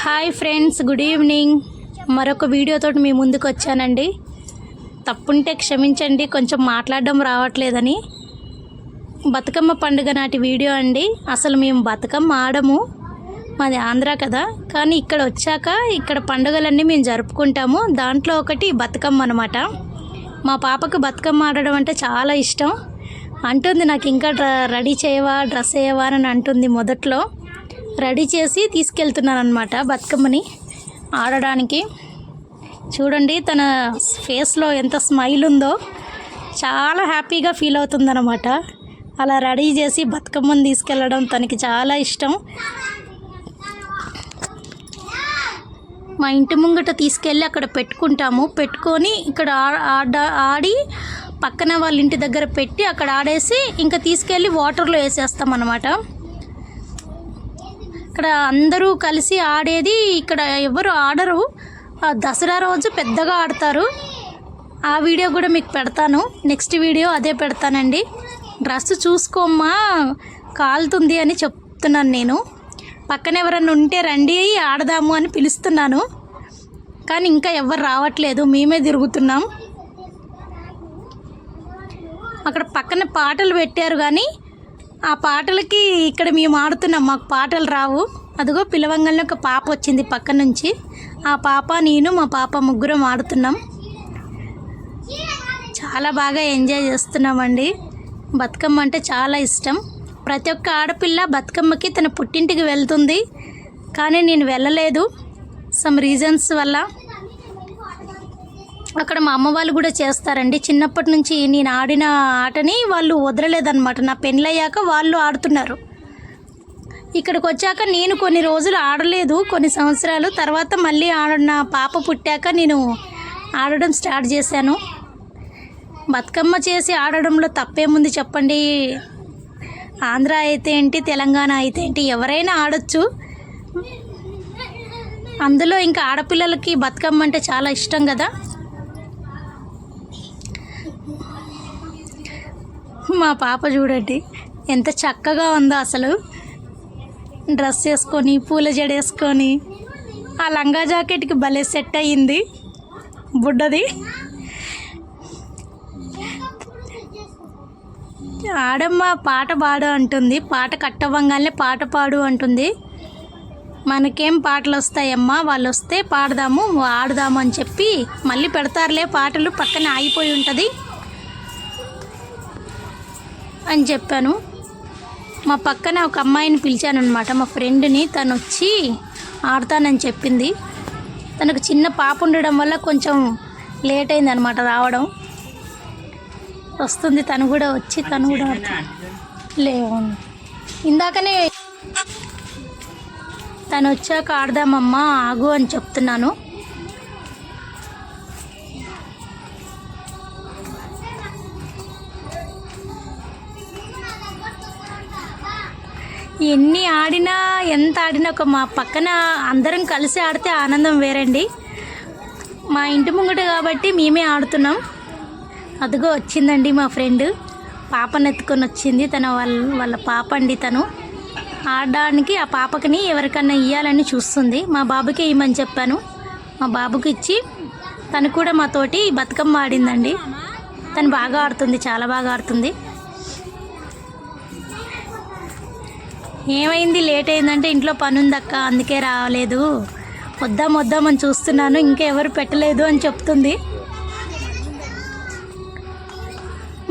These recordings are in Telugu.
Hi friends, good evening. మరొక వీడియోతో మీ ముందుకు వచ్చానండి. తప్పుంటే క్షమించండి, కొంచెం మాట్లాడడం రావట్లేదని. బతుకమ్మ పండుగ నాటి వీడియో అండి. అసలు మేము బతుకమ్మ ఆడము, మాది ఆంధ్ర కదా, కానీ ఇక్కడ వచ్చాక ఇక్కడ పండుగలన్నీ మేము జరుపుకుంటాము. దాంట్లో ఒకటి బతుకమ్మ అనమాట. మా పాపకు బతుకమ్మ ఆడడం అంటే చాలా ఇష్టం. అంటుంది, నాకు ఇంకా రెడీ చేయవా, డ్రెస్ వేయవా అని అంటుంది. మొదట్లో రెడీ చేసి తీసుకెళ్తున్నాను అనమాట బతుకమ్మని ఆడడానికి. చూడండి తన ఫేస్లో ఎంత స్మైల్ ఉందో, చాలా హ్యాపీగా ఫీల్ అవుతుందన్నమాట. అలా రెడీ చేసి బతుకమ్మని తీసుకెళ్ళడం తనకి చాలా ఇష్టం. మా ఇంటి ముంగట తీసుకెళ్ళి అక్కడ పెట్టుకుంటాము. పెట్టుకొని ఇక్కడ ఆడి పక్కన వాళ్ళ ఇంటి దగ్గర పెట్టి అక్కడ ఆడేసి ఇంకా తీసుకెళ్ళి వాటర్లో వేసేస్తాం అన్నమాట. ఇక్కడ అందరూ కలిసి ఆడేది, ఇక్కడ ఎవరు ఆడరు. దసరా రోజు పెద్దగా ఆడతారు. ఆ వీడియో కూడా మీకు పెడతాను, నెక్స్ట్ వీడియో అదే పెడతానండి. డ్రెస్ చూసుకోమ్మా, కాలుతుంది అని చెప్తున్నాను నేను. పక్కన ఎవరన్నా ఉంటే రండి ఆడదాము అని పిలుస్తున్నాను, కానీ ఇంకా ఎవరు రావట్లేదు, మేమే తిరుగుతున్నాం. అక్కడ పక్కన పాటలు పెట్టారు, కానీ ఆ పాటలకి ఇక్కడ మేము ఆడుతున్నాం, మాకు పాటలు రావు. అదిగో పిలవంగానే ఒక పాప వచ్చింది పక్క నుంచి. ఆ పాప, నేను, మా పాప ముగ్గురం ఆడుతున్నాం. చాలా బాగా ఎంజాయ్ చేస్తున్నామండి. బతుకమ్మ అంటే చాలా ఇష్టం. ప్రతి ఒక్క ఆడపిల్ల బతుకమ్మకి తన పుట్టింటికి వెళ్తుంది, కానీ నేను వెళ్ళలేదు సమ్ రీజన్స్ వల్ల. అక్కడ మా అమ్మ వాళ్ళు కూడా చేస్తారండి. చిన్నప్పటి నుంచి నేను ఆడిన ఆటని వాళ్ళు వదలలేదన్నమాట. నా పెళ్ళయ్యాక వాళ్ళు ఆడుతున్నారు. ఇక్కడికి వచ్చాక నేను కొన్ని రోజులు ఆడలేదు, కొన్ని సంవత్సరాలు తర్వాత మళ్ళీ నా పాప పుట్టాక నేను ఆడడం స్టార్ట్ చేశాను. బతుకమ్మ చేసి ఆడడంలో తప్పేముంది చెప్పండి. ఆంధ్ర అయితే ఏంటి, తెలంగాణ అయితే ఏంటి, ఎవరైనా ఆడొచ్చు. అందులో ఇంకా ఆడపిల్లలకి బతుకమ్మ అంటే చాలా ఇష్టం కదా. మా పాప చూడండి ఎంత చక్కగా ఉందో అసలు. డ్రెస్ వేసుకొని పూల జడ వేసుకొని ఆ లంగా జాకెట్కి భలే సెట్ అయ్యింది బుడ్డది. ఆడమ్మ పాట పాడు అంటుంది, పాట కట్టవంగానే పాట పాడు అంటుంది. మనకేం పాటలు వస్తాయమ్మా, వాళ్ళు వస్తే పాడదాము ఆడుదాము అని చెప్పి మళ్ళీ పెడతారులే పాటలు, పక్కన ఆగిపోయి ఉంటుంది అని చెప్పాను. మా పక్కన ఒక అమ్మాయిని పిలిచాను అనమాట, మా ఫ్రెండ్ని. తను వచ్చి ఆడతానని చెప్పింది. తనకు చిన్న పాప ఉండడం వల్ల కొంచెం లేట్ అయింది అనమాట రావడం. వస్తుంది తను కూడా, వచ్చి తను కూడా లేవు. ఇందాకనే తను వచ్చాక ఆడదామమ్మా ఆగు అని చెప్తున్నాను. ఎన్ని ఆడినా ఎంత ఆడినా ఒక మా పక్కన అందరం కలిసి ఆడితే ఆనందం వేరండి. మా ఇంటి ముంగట కాబట్టి మేమే ఆడుతున్నాం. అదిగో వచ్చిందండి మా ఫ్రెండ్, పాపను ఎత్తుకొని వచ్చింది. తన వాళ్ళ పాప అండి. తను ఆడడానికి ఆ పాపకిని ఎవరికన్నా ఇవ్వాలని చూస్తుంది. మా బాబుకి ఇవ్వమని చెప్పాను. మా బాబుకి ఇచ్చి తను కూడా మాతోటి బతుకమ్మ ఆడిందండి. తను బాగా ఆడుతుంది, చాలా బాగా ఆడుతుంది. ఏమైంది లేట్ అయిందంటే ఇంట్లో పని ఉందక్క, అందుకే రాలేదు, వద్దామని చూస్తున్నాను, ఇంకా ఎవరు పెట్టలేదు అని చెప్తుంది.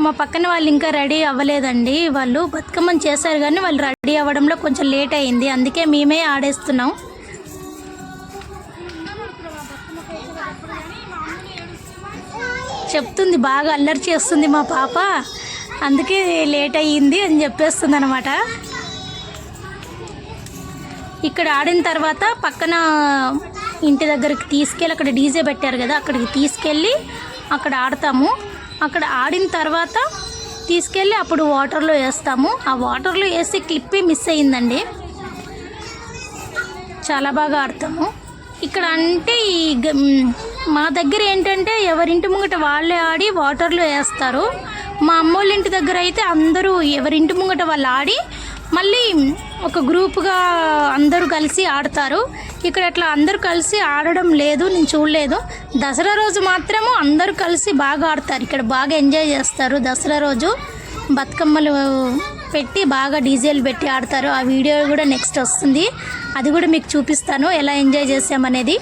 మా పక్కన వాళ్ళు ఇంకా రెడీ అవ్వలేదండి. వాళ్ళు బతుకమ్మని చేశారు కానీ వాళ్ళు రెడీ అవ్వడంలో కొంచెం లేట్ అయింది, అందుకే మేమే ఆడేస్తున్నాం. చెప్తుంది, బాగా అల్లరి చేస్తుంది మా పాప, అందుకే లేట్ అయ్యింది అని చెప్పేస్తుంది అనమాట. ఇక్కడ ఆడిన తర్వాత పక్కన ఇంటి దగ్గరికి తీసుకెళ్ళి, అక్కడ డీజే పెట్టారు కదా, అక్కడికి తీసుకెళ్ళి అక్కడ ఆడతాము. అక్కడ ఆడిన తర్వాత తీసుకెళ్ళి అప్పుడు వాటర్లో వేస్తాము. ఆ వాటర్లో వేసి క్లిప్పి మిస్ అయ్యిందండి. చాలా బాగా ఆడతాము ఇక్కడ. అంటే మా దగ్గర ఏంటంటే ఎవరింటి ముంగట వాళ్ళే ఆడి వాటర్లో వేస్తారు. మా అమ్మోళ్ళ ఇంటి దగ్గర అయితే అందరూ ఎవరింటి ముంగట వాళ్ళు ఆడి మళ్ళీ ఒక గ్రూప్గా అందరూ కలిసి ఆడతారు. ఇక్కడ అట్లా అందరూ కలిసి ఆడడం లేదు, నేను చూడలేదు. దసరా రోజు మాత్రము అందరూ కలిసి బాగా ఆడతారు. ఇక్కడ బాగా ఎంజాయ్ చేస్తారు. దసరా రోజు బతుకమ్మలు పెట్టి బాగా డీజేలు పెట్టి ఆడతారు. ఆ వీడియో కూడా నెక్స్ట్ వస్తుంది, అది కూడా మీకు చూపిస్తాను ఎలా ఎంజాయ్ చేసామనేది.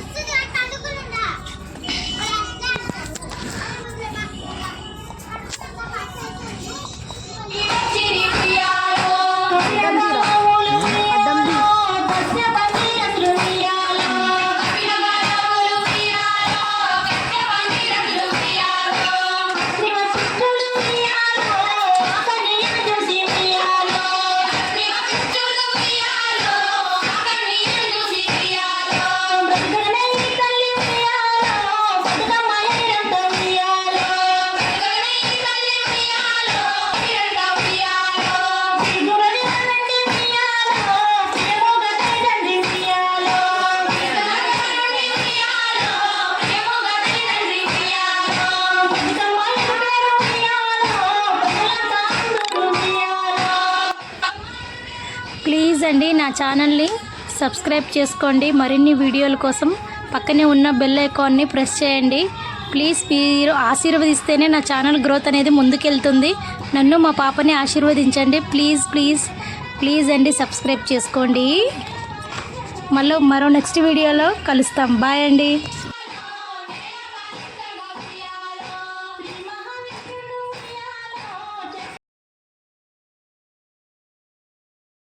ప్లీజ్ అండి నా ఛానల్ని సబ్స్క్రైబ్ చేసుకోండి. మరిన్ని వీడియోల కోసం పక్కనే ఉన్న బెల్ ఐకాన్ని ప్రెస్ చేయండి. ప్లీజ్ మీరు ఆశీర్వదిస్తేనే నా ఛానల్ గ్రోత్ అనేది ముందుకెళ్తుంది. నన్ను మా పాపని ఆశీర్వదించండి. ప్లీజ్ ప్లీజ్ ప్లీజ్ అండి సబ్స్క్రైబ్ చేసుకోండి. మరో నెక్స్ట్ వీడియోలో కలుస్తాం. బాయ్ అండి.